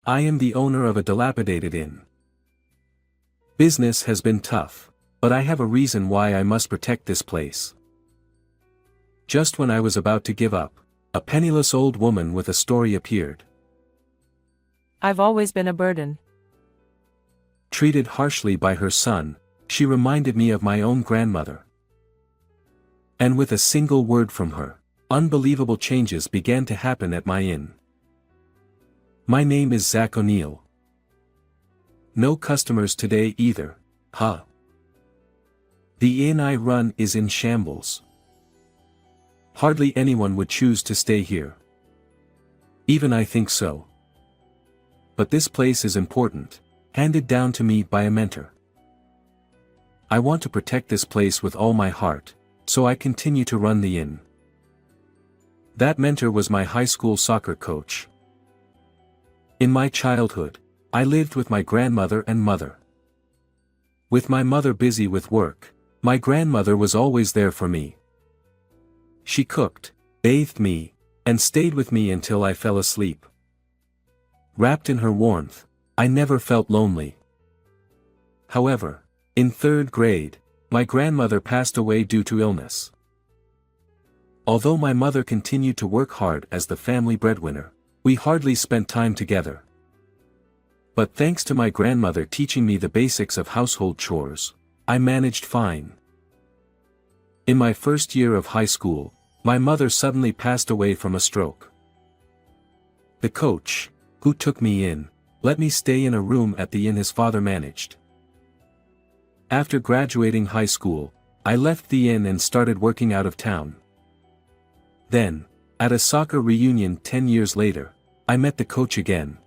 I am the owner of a dilapidated inn. Business has been tough, but I have a reason why I must protect this place. Just when I was about to give up, a penniless old woman with a story appeared. I've always been a burden. Treated harshly by her son, she reminded me of my own grandmother. And with a single word from her, unbelievable changes began to happen at my inn. My name is Zach O'Neill. No customers today either, huh? The inn I run is in shambles. Hardly anyone would choose to stay here. Even I think so. But this place is important, handed down to me by a mentor. I want to protect this place with all my heart, so I continue to run the inn. That mentor was my high school soccer coach. In my childhood, I lived with my grandmother and mother. With my mother busy with work, my grandmother was always there for me. She cooked, bathed me, and stayed with me until I fell asleep. Wrapped in her warmth, I never felt lonely. However, in third grade, my grandmother passed away due to illness. Although my mother continued to work hard as the family breadwinner, we hardly spent time together. But thanks to my grandmother teaching me the basics of household chores, I managed fine. In my first year of high school, my mother suddenly passed away from a stroke. The coach, who took me in, let me stay in a room at the inn his father managed. After graduating high school, I left the inn and started working out of town. Then, at a soccer reunion 10 years later, I met the coach again.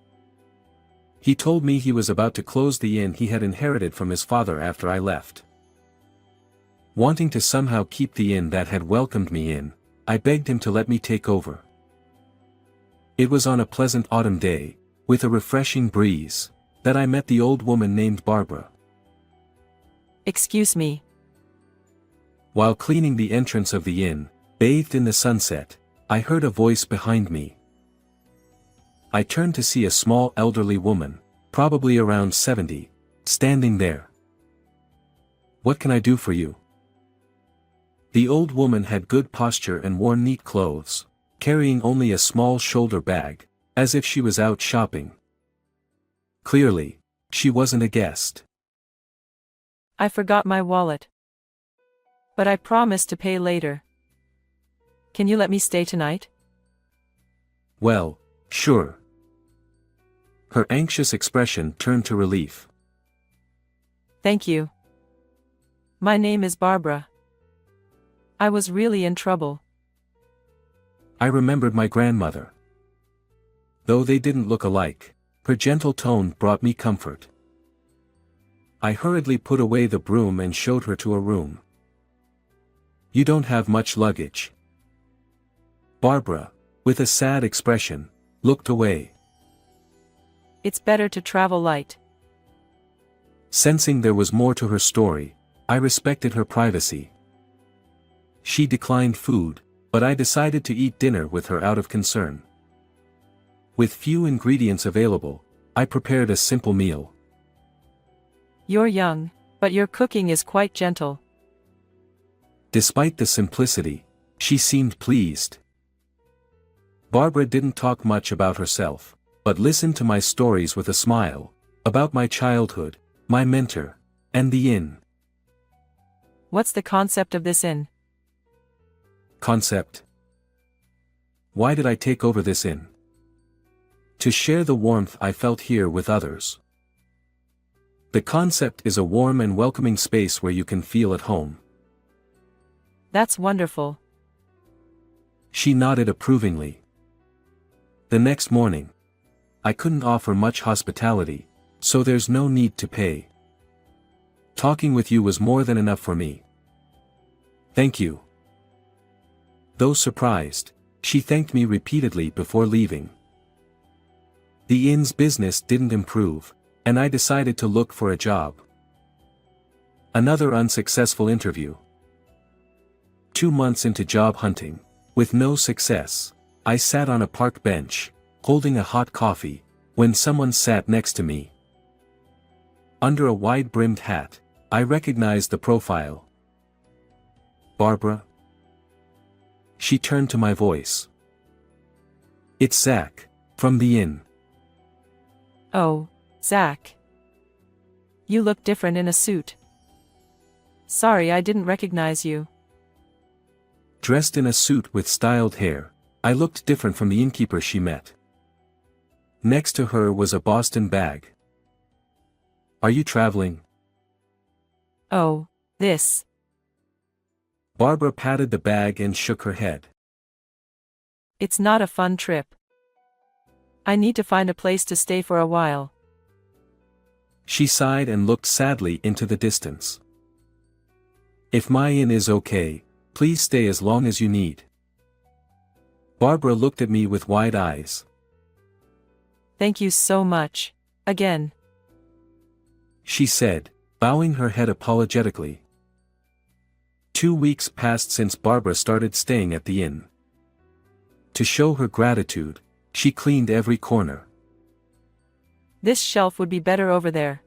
He told me he was about to close the inn he had inherited from his father after I left. Wanting to somehow keep the inn that had welcomed me in, I begged him to let me take over. It was on a pleasant autumn day, with a refreshing breeze, that I met the old woman named Barbara. Excuse me. While cleaning the entrance of the inn, bathed in the sunset, I heard a voice behind me. I turned to see a small elderly woman, probably around 70, standing there. "What can I do for you?" The old woman had good posture and wore neat clothes, carrying only a small shoulder bag, as if she was out shopping. Clearly, she wasn't a guest. I forgot my wallet. But I promised to pay later. Can you let me stay tonight? Well, sure. Her anxious expression turned to relief. Thank you. My name is Barbara. I was really in trouble. I remembered my grandmother. Though they didn't look alike, her gentle tone brought me comfort. I hurriedly put away the broom and showed her to a room. "You don't have much luggage." Barbara, with a sad expression, looked away. It's better to travel light. Sensing there was more to her story, I respected her privacy. She declined food, but I decided to eat dinner with her out of concern. With few ingredients available, I prepared a simple meal. You're young, but your cooking is quite gentle. Despite the simplicity, she seemed pleased. Barbara didn't talk much about herself, but listened to my stories with a smile, about my childhood, my mentor, and the inn. What's the concept of this inn? Concept? Why did I take over this inn? To share the warmth I felt here with others. The concept is a warm and welcoming space where you can feel at home. That's wonderful. She nodded approvingly. The next morning, I couldn't offer much hospitality, so there's no need to pay. Talking with you was more than enough for me. Thank you. Though surprised, she thanked me repeatedly before leaving. The inn's business didn't improve, and I decided to look for a job. Another unsuccessful interview. 2 months into job hunting, with no success, I sat on a park bench, holding a hot coffee, when someone sat next to me. Under a wide-brimmed hat, I recognized the profile. Barbara? She turned to my voice. It's Zach, from the inn. Oh, Zach. You look different in a suit. Sorry I didn't recognize you. Dressed in a suit with styled hair, I looked different from the innkeeper she met. Next to her was a Boston bag. Are you traveling? Oh, this. Barbara patted the bag and shook her head. It's not a fun trip. I need to find a place to stay for a while. She sighed and looked sadly into the distance. If my inn is okay, please stay as long as you need. Barbara looked at me with wide eyes. Thank you so much, again. She said, bowing her head apologetically. 2 weeks passed since Barbara started staying at the inn. To show her gratitude, she cleaned every corner. This shelf would be better over there.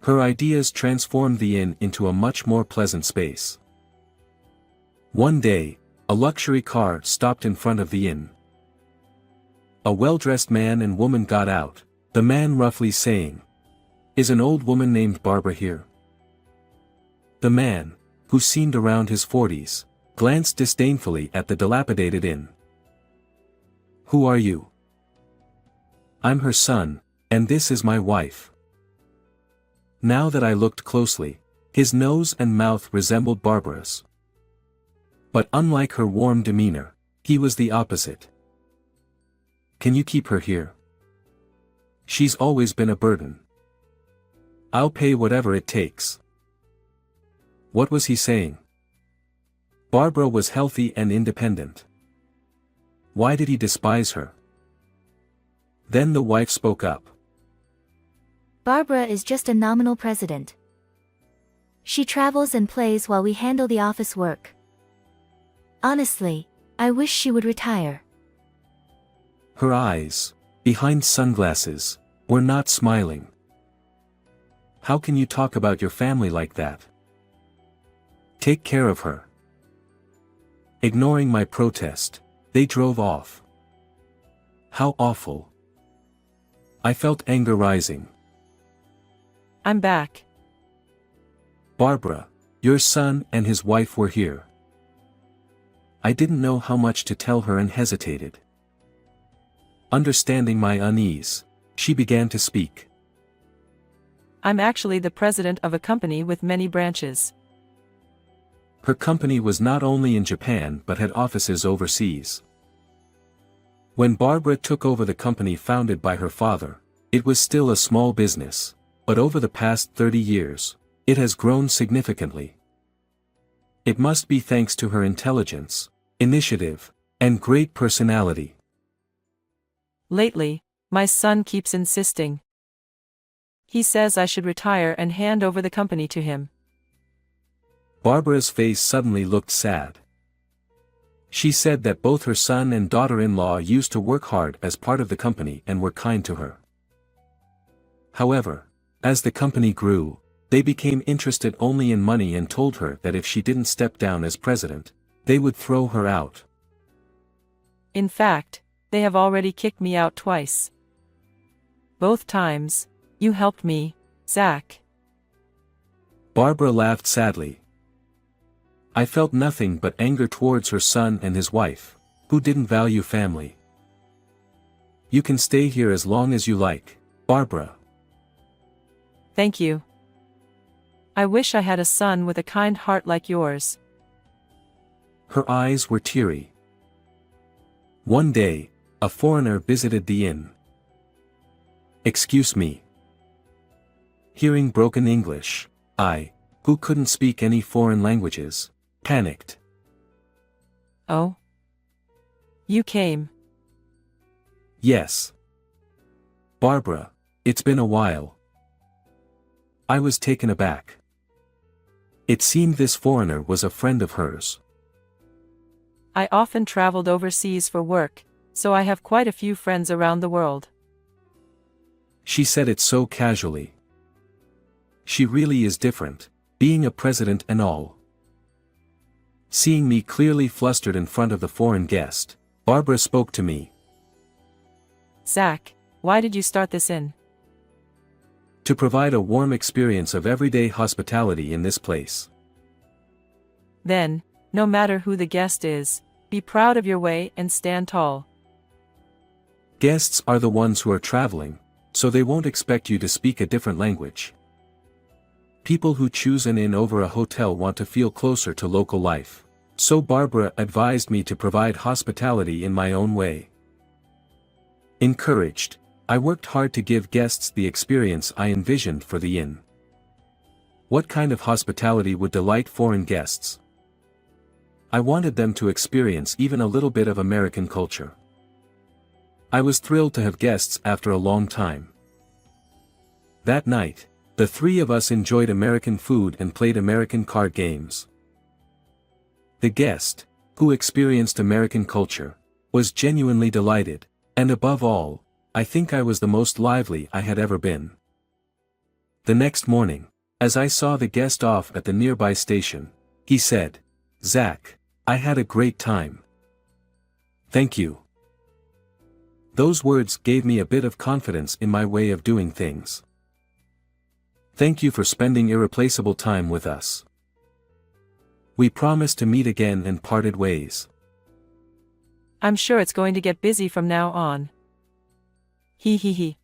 Her ideas transformed the inn into a much more pleasant space. One day, a luxury car stopped in front of the inn. A well-dressed man and woman got out, the man roughly saying, "Is an old woman named Barbara here?" The man, who seemed around his 40s, glanced disdainfully at the dilapidated inn. "Who are you?" "I'm her son, and this is my wife." Now that I looked closely, his nose and mouth resembled Barbara's. But unlike her warm demeanor, he was the opposite. "Can you keep her here? She's always been a burden. I'll pay whatever it takes." What was he saying? Barbara was healthy and independent. Why did he despise her? Then the wife spoke up. Barbara is just a nominal president. She travels and plays while we handle the office work. Honestly, I wish she would retire. Her eyes, behind sunglasses, were not smiling. How can you talk about your family like that? Take care of her. Ignoring my protest, they drove off. How awful. I felt anger rising. I'm back. Barbara, your son and his wife were here. I didn't know how much to tell her and hesitated. Understanding my unease, she began to speak. I'm actually the president of a company with many branches. Her company was not only in Japan but had offices overseas. When Barbara took over the company founded by her father, it was still a small business, but over the past 30 years, it has grown significantly. It must be thanks to her intelligence, initiative, and great personality. Lately, my son keeps insisting. He says I should retire and hand over the company to him. Barbara's face suddenly looked sad. She said that both her son and daughter-in-law used to work hard as part of the company and were kind to her. However, as the company grew, they became interested only in money and told her that if she didn't step down as president, they would throw her out. In fact, they have already kicked me out twice. Both times, you helped me, Zach. Barbara laughed sadly. I felt nothing but anger towards her son and his wife, who didn't value family. You can stay here as long as you like, Barbara. Thank you. I wish I had a son with a kind heart like yours. Her eyes were teary. One day, a foreigner visited the inn. Excuse me. Hearing broken English, I, who couldn't speak any foreign languages, panicked. Oh? You came. Yes. Barbara, it's been a while. I was taken aback. It seemed this foreigner was a friend of hers. I often traveled overseas for work, so I have quite a few friends around the world. She said it so casually. She really is different, being a president and all. Seeing me clearly flustered in front of the foreign guest, Barbara spoke to me. Zach, why did you start this inn? To provide a warm experience of everyday hospitality in this place. Then, no matter who the guest is, be proud of your way and stand tall. Guests are the ones who are traveling, so they won't expect you to speak a different language. People who choose an inn over a hotel want to feel closer to local life, so Barbara advised me to provide hospitality in my own way. Encouraged, I worked hard to give guests the experience I envisioned for the inn. What kind of hospitality would delight foreign guests? I wanted them to experience even a little bit of American culture. I was thrilled to have guests after a long time. That night, the three of us enjoyed American food and played American card games. The guest, who experienced American culture, was genuinely delighted, and above all, I think I was the most lively I had ever been. The next morning, as I saw the guest off at the nearby station, he said, "Zach, I had a great time." Thank you. Those words gave me a bit of confidence in my way of doing things. Thank you for spending irreplaceable time with us. We promised to meet again and parted ways. I'm sure it's going to get busy from now on. He.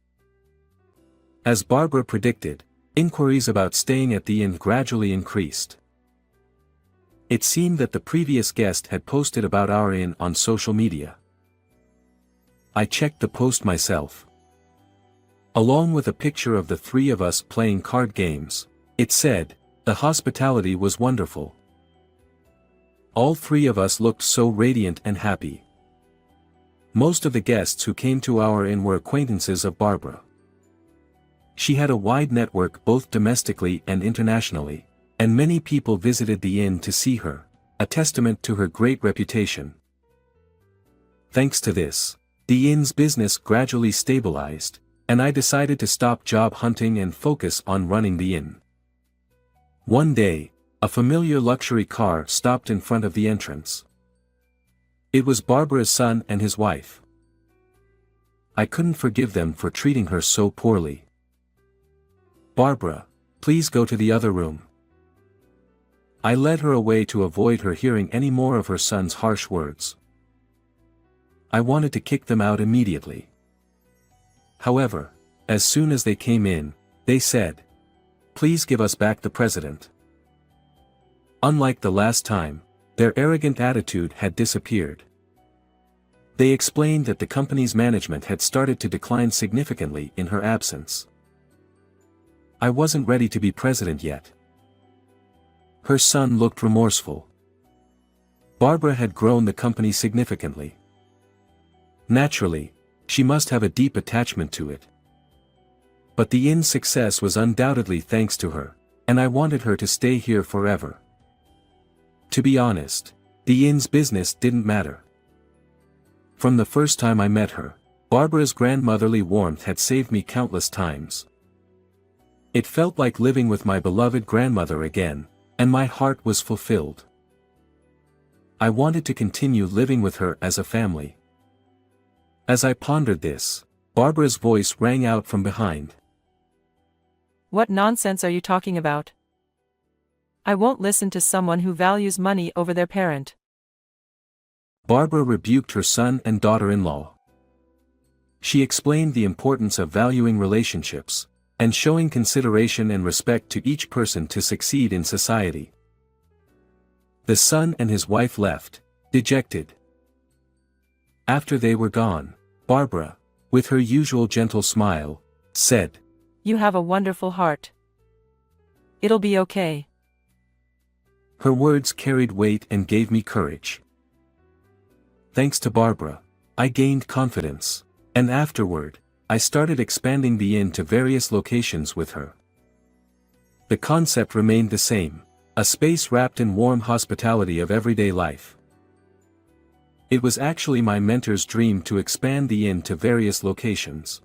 As Barbara predicted, inquiries about staying at the inn gradually increased. It seemed that the previous guest had posted about our inn on social media. I checked the post myself. Along with a picture of the three of us playing card games, it said, "The hospitality was wonderful." All three of us looked so radiant and happy. Most of the guests who came to our inn were acquaintances of Barbara. She had a wide network both domestically and internationally, and many people visited the inn to see her, a testament to her great reputation. Thanks to this, the inn's business gradually stabilized, and I decided to stop job hunting and focus on running the inn. One day, a familiar luxury car stopped in front of the entrance. It was Barbara's son and his wife. I couldn't forgive them for treating her so poorly. "Barbara, please go to the other room." I led her away to avoid her hearing any more of her son's harsh words. I wanted to kick them out immediately. However, as soon as they came in, they said, "Please give us back the president." Unlike the last time, their arrogant attitude had disappeared. They explained that the company's management had started to decline significantly in her absence. I wasn't ready to be president yet. Her son looked remorseful. Barbara had grown the company significantly. Naturally, she must have a deep attachment to it. But the inn's success was undoubtedly thanks to her, and I wanted her to stay here forever. To be honest, the inn's business didn't matter. From the first time I met her, Barbara's grandmotherly warmth had saved me countless times. It felt like living with my beloved grandmother again, and my heart was fulfilled. I wanted to continue living with her as a family. As I pondered this, Barbara's voice rang out from behind. What nonsense are you talking about? I won't listen to someone who values money over their parent. Barbara rebuked her son and daughter-in-law. She explained the importance of valuing relationships, and showing consideration and respect to each person to succeed in society. The son and his wife left, dejected. After they were gone, Barbara, with her usual gentle smile, said, "You have a wonderful heart. It'll be okay." Her words carried weight and gave me courage. Thanks to Barbara, I gained confidence, and afterward, I started expanding the inn to various locations with her. The concept remained the same, a space wrapped in warm hospitality of everyday life. It was actually my mentor's dream to expand the inn to various locations.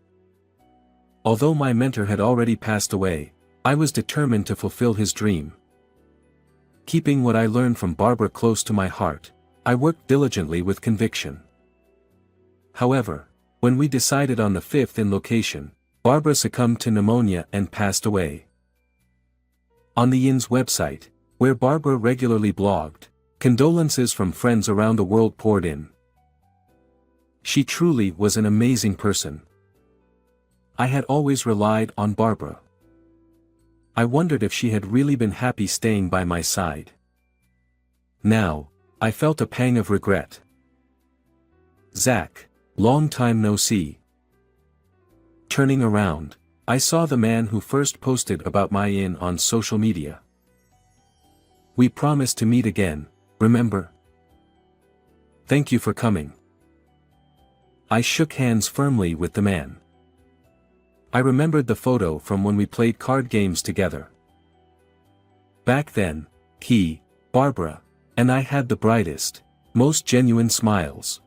Although my mentor had already passed away, I was determined to fulfill his dream. Keeping what I learned from Barbara close to my heart, I worked diligently with conviction. However, when we decided on the 5th in location, Barbara succumbed to pneumonia and passed away. On the inn's website, where Barbara regularly blogged, condolences from friends around the world poured in. She truly was an amazing person. I had always relied on Barbara. I wondered if she had really been happy staying by my side. Now, I felt a pang of regret. Zach, long time no see. Turning around, I saw the man who first posted about my inn on social media. We promised to meet again, remember? Thank you for coming. I shook hands firmly with the man. I remembered the photo from when we played card games together. Back then, he, Barbara, and I had the brightest, most genuine smiles.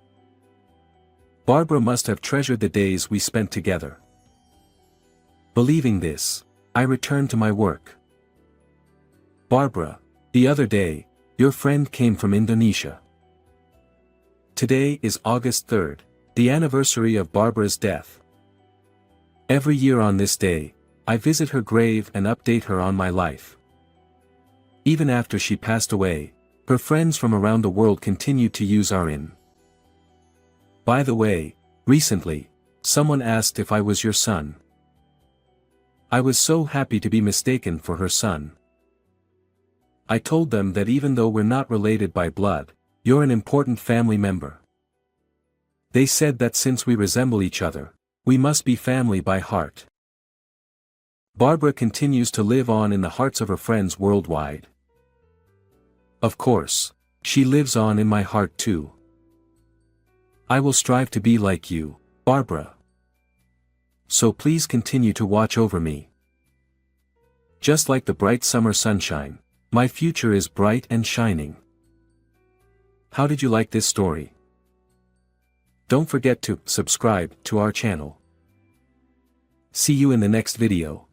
Barbara must have treasured the days we spent together. Believing this, I returned to my work. Barbara, the other day, your friend came from Indonesia. Today is August 3rd, the anniversary of Barbara's death. Every year on this day, I visit her grave and update her on my life. Even after she passed away, her friends from around the world continued to use our inn. By the way, recently, someone asked if I was your son. I was so happy to be mistaken for her son. I told them that even though we're not related by blood, you're an important family member. They said that since we resemble each other, we must be family by heart. Barbara continues to live on in the hearts of her friends worldwide. Of course, she lives on in my heart too. I will strive to be like you, Barbara. So please continue to watch over me. Just like the bright summer sunshine, my future is bright and shining. How did you like this story? Don't forget to subscribe to our channel. See you in the next video.